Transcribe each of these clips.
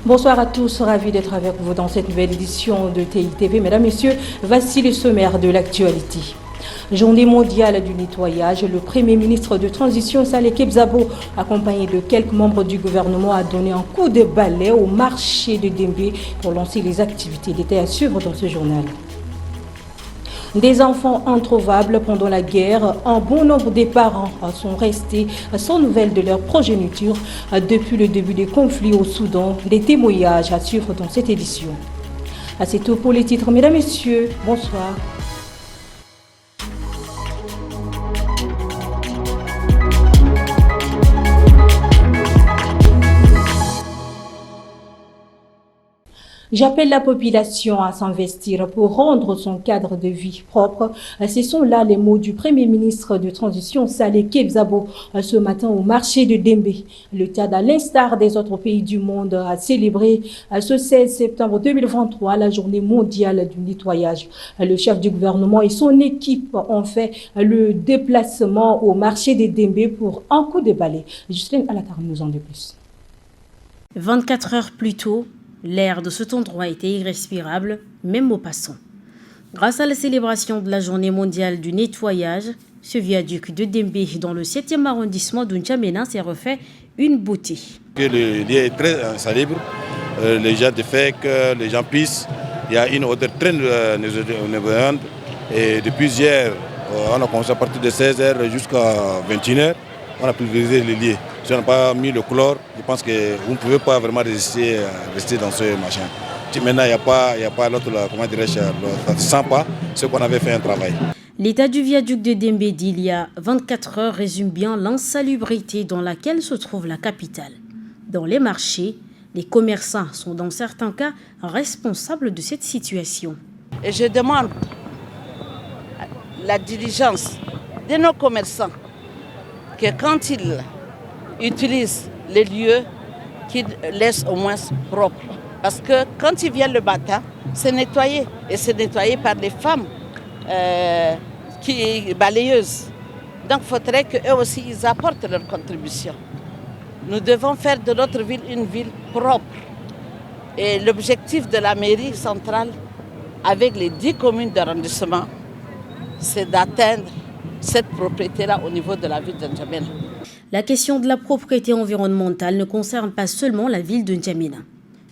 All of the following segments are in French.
Bonsoir à tous, ravi d'être avec vous dans cette nouvelle édition de TITV. Mesdames, Messieurs, voici le sommaire de l'actualité. Journée mondiale du nettoyage, le Premier ministre de Transition Saleh Kebzabo, accompagné de quelques membres du gouvernement, a donné un coup de balai au marché de Dembé pour lancer les activités. Détails à suivre dans ce journal. Des enfants introuvables pendant la guerre, un bon nombre des parents sont restés sans nouvelles de leur progéniture depuis le début des conflits au Soudan. Des témoignages à suivre dans cette édition. C'est tout pour les titres. Mesdames, Messieurs, bonsoir. J'appelle la population à s'investir pour rendre son cadre de vie propre. Ce sont là les mots du Premier ministre de Transition Saleh Kebzabo ce matin au marché de Dembé. Le Tchad, à l'instar des autres pays du monde, a célébré ce 16 septembre 2023 la journée mondiale du nettoyage. Le chef du gouvernement et son équipe ont fait le déplacement au marché de Dembé pour un coup de balai. Justine Alatar nous en dit plus. 24 heures plus tôt, l'air de cet endroit était irrespirable, même aux passants. Grâce à la célébration de la journée mondiale du nettoyage, ce viaduc de Dembé dans le 7e arrondissement de N'Djamena s'est refait une beauté. Le lieu est très salubre, les gens défèquent, les gens pissent, il y a une odeur très névrosante et depuis hier, on a commencé à partir de 16h jusqu'à 21h, on a pulvérisé les lieux. Si on n'a pas mis le chlore, je pense que vous ne pouvez pas vraiment rester dans ce machin. Maintenant, il n'y a pas l'autre, comment dirais-je, ça ne sent pas ce qu'on avait fait un travail. L'état du viaduc de Dembé d'il y a 24 heures résume bien l'insalubrité dans laquelle se trouve la capitale. Dans les marchés, les commerçants sont dans certains cas responsables de cette situation. Et je demande la diligence de nos commerçants que quand ils utilisent les lieux, qu'ils laissent au moins propres. Parce que quand ils viennent le matin, c'est nettoyé. Et c'est nettoyé par les femmes balayeuses. Donc il faudrait qu'eux aussi ils apportent leur contribution. Nous devons faire de notre ville une ville propre. Et l'objectif de la mairie centrale, avec les 10 communes d'arrondissement, c'est d'atteindre cette propriété-là au niveau de la ville de N'Djamena. La question de la propriété environnementale ne concerne pas seulement la ville de N'Djamena.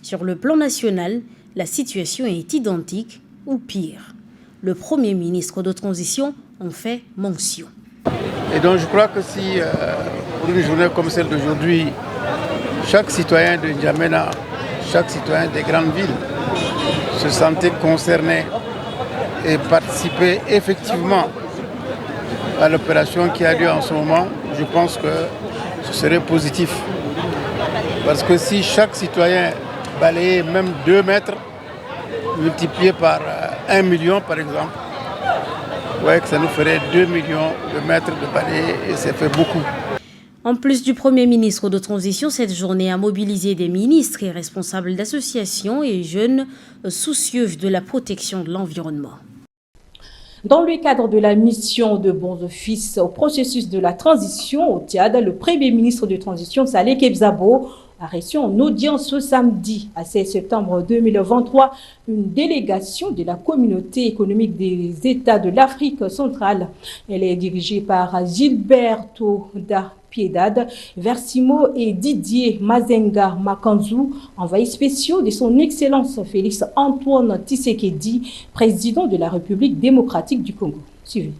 Sur le plan national, la situation est identique ou pire. Le Premier ministre de Transition en fait mention. Et donc je crois que si pour une journée comme celle d'aujourd'hui, chaque citoyen de N'Djamena, chaque citoyen des grandes villes se sentait concerné et participait effectivement à l'opération qui a lieu en ce moment, je pense que ce serait positif. Parce que si chaque citoyen balayait même 2 mètres, multiplié par 1 million par exemple, vous voyez que ça nous ferait 2 millions de mètres de balayés et ça fait beaucoup. En plus du Premier ministre de Transition, cette journée a mobilisé des ministres et responsables d'associations et jeunes soucieux de la protection de l'environnement. Dans le cadre de la mission de bons offices au processus de la transition au Tchad, le Premier ministre de Transition Saleh Kebzabo a reçu en audience ce samedi, à 16 septembre 2023, une délégation de la communauté économique des États de l'Afrique centrale. Elle est dirigée par Gilberto da Piedade, Versimo et Didier Mazenga Makanzou, envoyés spéciaux de son Excellence Félix Antoine Tshisekedi, président de la République démocratique du Congo. Suivez.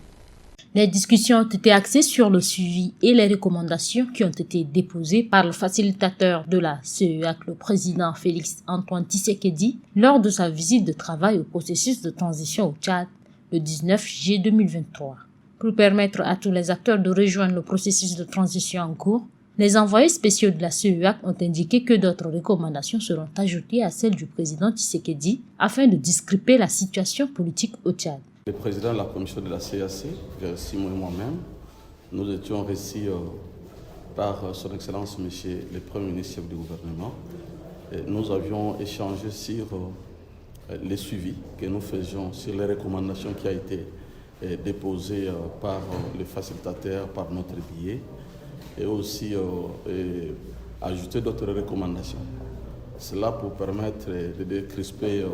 Les discussions ont été axées sur le suivi et les recommandations qui ont été déposées par le facilitateur de la CEAC, le président Félix Antoine Tshisekedi, lors de sa visite de travail au processus de transition au Tchad le 19 juillet 2023. Pour permettre à tous les acteurs de rejoindre le processus de transition en cours, les envoyés spéciaux de la CEAC ont indiqué que d'autres recommandations seront ajoutées à celles du président Tshisekedi afin de discréper la situation politique au Tchad. Le président de la commission de la CAC, Versimo et moi-même, nous étions reçus par son Excellence Monsieur le Premier ministre du gouvernement. Et nous avions échangé sur les suivis que nous faisions, sur les recommandations qui ont été déposées par le facilitateur, par notre billet, et aussi ajouter d'autres recommandations. Cela pour permettre de décrisper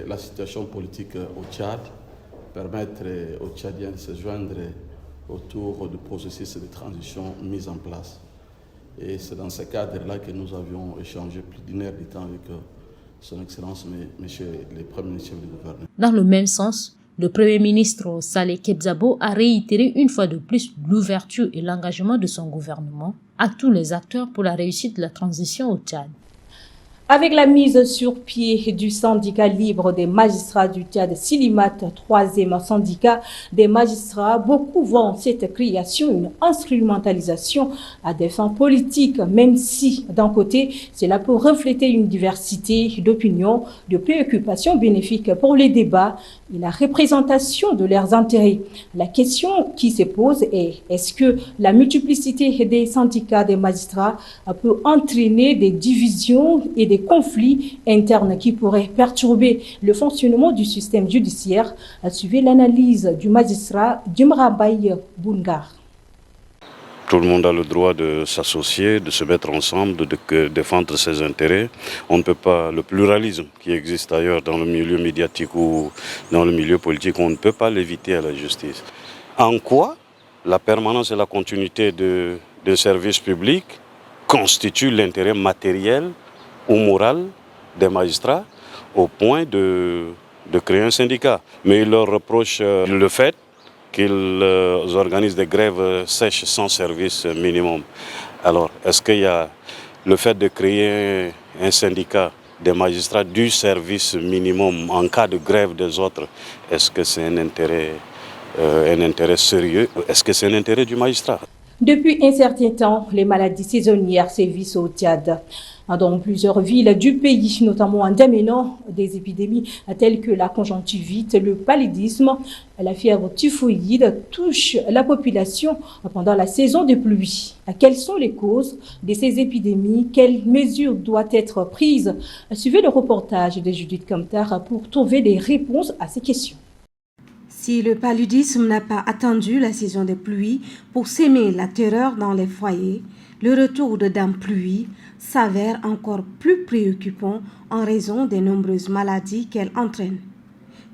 la situation politique au Tchad, permettre aux Tchadiens de se joindre autour du processus de transition mis en place. Et c'est dans ce cadre-là que nous avions échangé plus d'une heure de temps avec Son Excellence, Monsieur le Premier ministre du gouvernement. Dans le même sens, le Premier ministre Saleh Kebzabo a réitéré une fois de plus l'ouverture et l'engagement de son gouvernement à tous les acteurs pour la réussite de la transition au Tchad. Avec la mise sur pied du syndicat libre des magistrats du Tchad, Silimat, troisième syndicat des magistrats, beaucoup voient en cette création une instrumentalisation à des fins politiques, même si, d'un côté, cela peut refléter une diversité d'opinions, de préoccupations bénéfiques pour les débats et la représentation de leurs intérêts. La question qui se pose est, est-ce que la multiplicité des syndicats des magistrats peut entraîner des divisions et des conflits internes qui pourraient perturber le fonctionnement du système judiciaire? Suivez l'analyse du magistrat Djimrabaye Boungar. Tout le monde a le droit de s'associer, de se mettre ensemble, de défendre ses intérêts. On ne peut pas, le pluralisme qui existe ailleurs dans le milieu médiatique ou dans le milieu politique, on ne peut pas l'éviter à la justice. En quoi la permanence et la continuité de services publics constituent l'intérêt matériel ou moral des magistrats au point de créer un syndicat. Mais il leur reproche le fait qu'ils organisent des grèves sèches sans service minimum. Alors, est-ce qu'il y a le fait de créer un syndicat des magistrats du service minimum en cas de grève des autres, est-ce que c'est un intérêt sérieux? Est-ce que c'est un intérêt du magistrat? Depuis un certain temps, les maladies saisonnières sévissent au Tchad. Dans plusieurs villes du pays, notamment en démenant des épidémies telles que la conjonctivite, le paludisme, la fièvre typhoïde touchent la population pendant la saison des pluies. Quelles sont les causes de ces épidémies? Quelles mesures doivent être prises? Suivez le reportage de Judith Kamtar pour trouver des réponses à ces questions. Si le paludisme n'a pas attendu la saison des pluies pour s'aimer la terreur dans les foyers, le retour de Dame Pluie s'avère encore plus préoccupant en raison des nombreuses maladies qu'elle entraîne.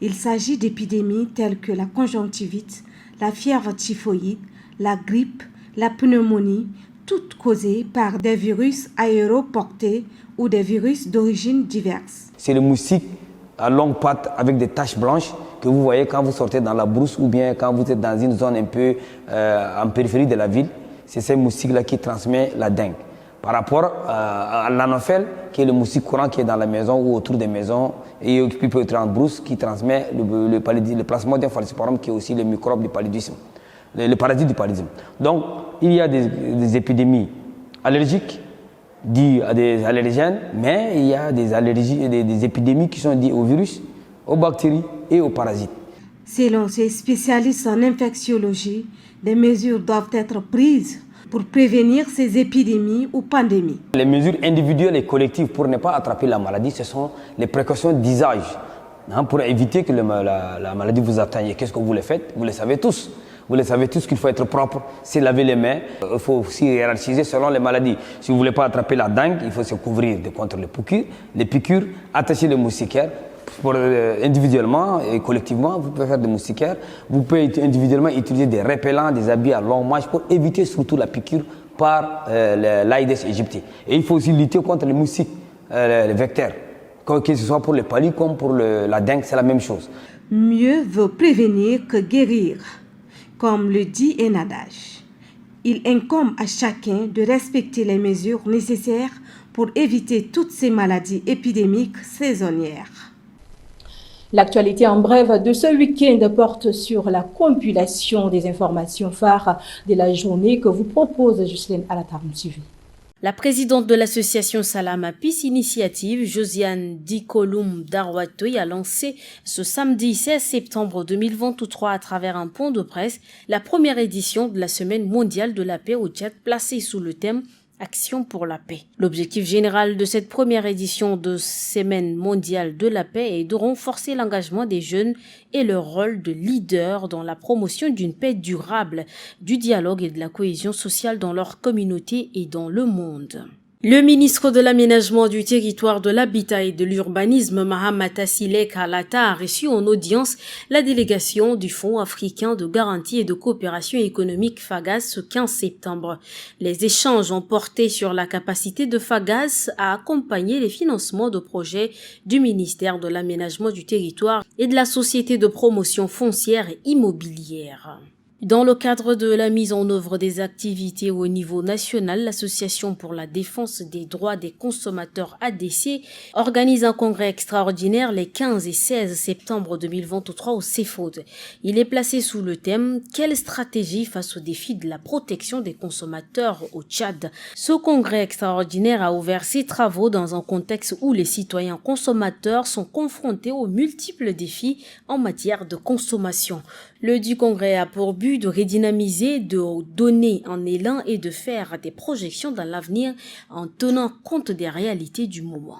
Il s'agit d'épidémies telles que la conjonctivite, la fièvre typhoïde, la grippe, la pneumonie, toutes causées par des virus aéroportés ou des virus d'origine diverses. C'est le moustique à longue patte avec des taches blanches que vous voyez quand vous sortez dans la brousse ou bien quand vous êtes dans une zone un peu en périphérie de la ville. C'est ces moustiques-là qui transmet la dengue. Par rapport à l'anophèle, qui est le moustique courant qui est dans la maison ou autour des maisons et qui peut être en brousse, qui transmet le plasmodium falciparum, qui est aussi le microbe du paludisme, le parasite du paludisme. Donc, il y a des épidémies allergiques dues à des allergènes, mais il y a des allergies, des épidémies qui sont dues aux virus, aux bactéries et aux parasites. Selon ces spécialistes en infectiologie, des mesures doivent être prises pour prévenir ces épidémies ou pandémies. Les mesures individuelles et collectives pour ne pas attraper la maladie, ce sont les précautions d'usage. Pour éviter que la maladie vous atteigne. Et qu'est-ce que vous les faites? Vous le savez tous. Vous le savez tous qu'il faut être propre, c'est laver les mains. Il faut aussi hiérarchiser selon les maladies. Si vous ne voulez pas attraper la dengue, il faut se couvrir contre les piqûres, attacher les moustiquaires. Individuellement et collectivement, vous pouvez faire des moustiquaires. Vous pouvez individuellement utiliser des répellants, des habits à long manche pour éviter surtout la piqûre par l'Aïdes aegypti. Et il faut aussi lutter contre les moustiques, les vecteurs. Que ce soit pour les paludisme comme pour la dengue, c'est la même chose. Mieux vaut prévenir que guérir, comme le dit un adage. Il incombe à chacun de respecter les mesures nécessaires pour éviter toutes ces maladies épidémiques saisonnières. L'actualité en bref de ce week-end porte sur la compilation des informations phares de la journée que vous propose Jocelyne Alatarm. La présidente de l'association Salama Peace Initiative, Josiane Dikoloum Darwatoy, a lancé ce samedi 16 septembre 2023 à travers un point de presse la première édition de la Semaine mondiale de la paix au Tchad, placée sous le thème Action pour la paix. L'objectif général de cette première édition de Semaine mondiale de la paix est de renforcer l'engagement des jeunes et leur rôle de leader dans la promotion d'une paix durable, du dialogue et de la cohésion sociale dans leur communauté et dans le monde. Le ministre de l'Aménagement du Territoire, de l'Habitat et de l'Urbanisme, Mahamata Silek Alata, a reçu en audience la délégation du Fonds africain de garantie et de coopération économique FAGAS ce 15 septembre. Les échanges ont porté sur la capacité de FAGAS à accompagner les financements de projets du ministère de l'Aménagement du Territoire et de la Société de promotion foncière et immobilière. Dans le cadre de la mise en œuvre des activités au niveau national, l'Association pour la défense des droits des consommateurs ADC organise un congrès extraordinaire les 15 et 16 septembre 2023 au CEFOD. Il est placé sous le thème « Quelle stratégie face au défi de la protection des consommateurs au Tchad ?» Ce congrès extraordinaire a ouvert ses travaux dans un contexte où les citoyens consommateurs sont confrontés aux multiples défis en matière de consommation. Le du congrès a pour but de redynamiser, de donner un élan et de faire des projections dans l'avenir en tenant compte des réalités du moment.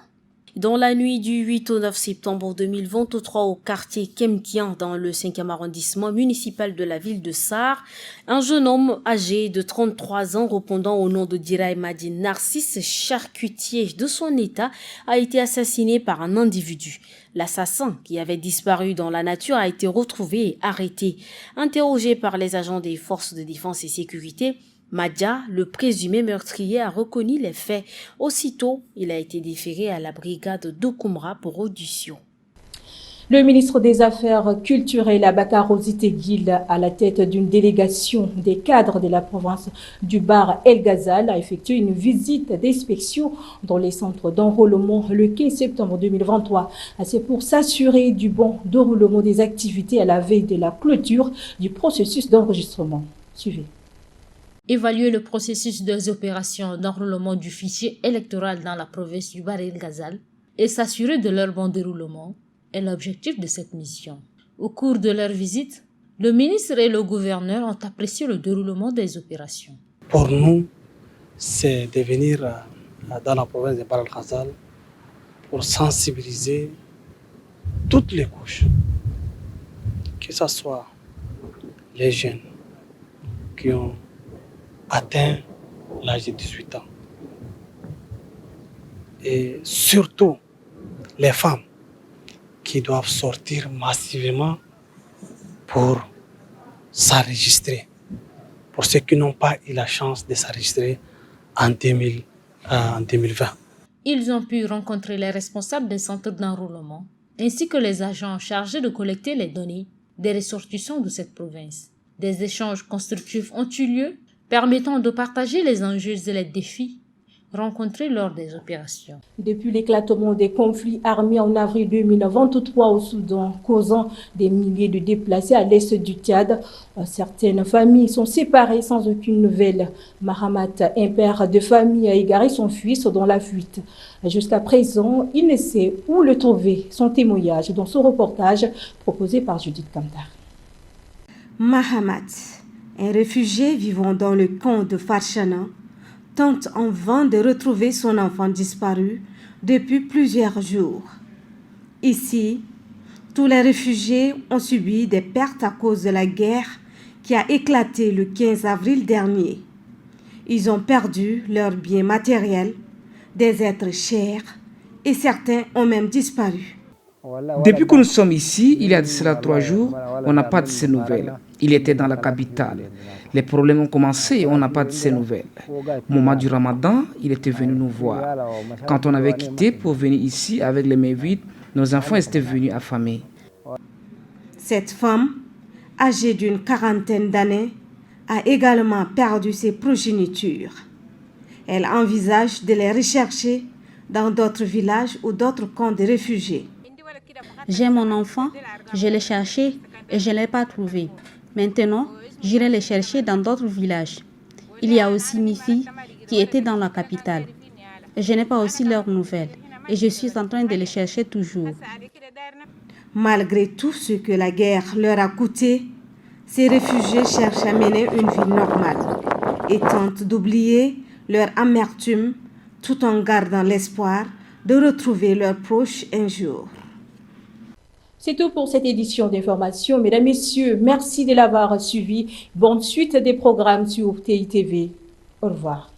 Dans la nuit du 8 au 9 septembre 2023 au quartier Kemkian dans le 5e arrondissement municipal de la ville de Sarre, un jeune homme âgé de 33 ans répondant au nom de Diray Madi Narcisse, charcutier de son état, a été assassiné par un individu. L'assassin, qui avait disparu dans la nature, a été retrouvé et arrêté. Interrogé par les agents des forces de défense et sécurité, Madja, le présumé meurtrier, a reconnu les faits. Aussitôt, il a été déféré à la brigade d'Okoumra pour audition. Le ministre des Affaires culturelles, Abakar Rosité-Guil, à la tête d'une délégation des cadres de la province du Bar El Ghazal, a effectué une visite d'inspection dans les centres d'enrôlement le 15 septembre 2023. C'est pour s'assurer du bon déroulement des activités à la veille de la clôture du processus d'enregistrement. Suivez. Évaluer le processus des opérations d'enrôlement du fichier électoral dans la province du Bar El Ghazal et s'assurer de leur bon déroulement est l'objectif de cette mission. Au cours de leur visite, le ministre et le gouverneur ont apprécié le déroulement des opérations. Pour nous, c'est de venir dans la province de Bar El Ghazal pour sensibiliser toutes les couches, que ce soit les jeunes qui ont atteint l'âge de 18 ans et surtout les femmes qui doivent sortir massivement pour s'enregistrer, pour ceux qui n'ont pas eu la chance de s'enregistrer en 2020. Ils ont pu rencontrer les responsables des centres d'enrôlement ainsi que les agents chargés de collecter les données des ressortissants de cette province. Des échanges constructifs ont eu lieu permettant de partager les enjeux et les défis rencontrés lors des opérations. Depuis l'éclatement des conflits armés en avril 2023 au Soudan, causant des milliers de déplacés à l'est du Tchad, certaines familles sont séparées sans aucune nouvelle. Mahamat, un père de famille, a égaré son fils dans la fuite. Jusqu'à présent, il ne sait où le trouver. Son témoignage dans ce reportage proposé par Judith Kantar. Mahamat, un réfugié vivant dans le camp de Farchana, tente en vain de retrouver son enfant disparu depuis plusieurs jours. Ici, tous les réfugiés ont subi des pertes à cause de la guerre qui a éclaté le 15 avril dernier. Ils ont perdu leurs biens matériels, des êtres chers et certains ont même disparu. Depuis que nous sommes ici, il y a de cela 3 jours, on n'a pas de ces nouvelles. Il était dans la capitale. Les problèmes ont commencé et on n'a pas de ces nouvelles. Au moment du Ramadan, il était venu nous voir. Quand on avait quitté pour venir ici avec les mains vides, nos enfants étaient venus affamés. Cette femme, âgée d'une 40aine d'années, a également perdu ses progénitures. Elle envisage de les rechercher dans d'autres villages ou d'autres camps de réfugiés. J'ai mon enfant, je l'ai cherché et je ne l'ai pas trouvé. Maintenant, j'irai les chercher dans d'autres villages. Il y a aussi mes filles qui étaient dans la capitale. Je n'ai pas aussi leurs nouvelles et je suis en train de les chercher toujours. Malgré tout ce que la guerre leur a coûté, ces réfugiés cherchent à mener une vie normale et tentent d'oublier leur amertume tout en gardant l'espoir de retrouver leurs proches un jour. C'est tout pour cette édition d'information. Mesdames, Messieurs, merci de l'avoir suivi. Bonne suite des programmes sur TITV. Au revoir.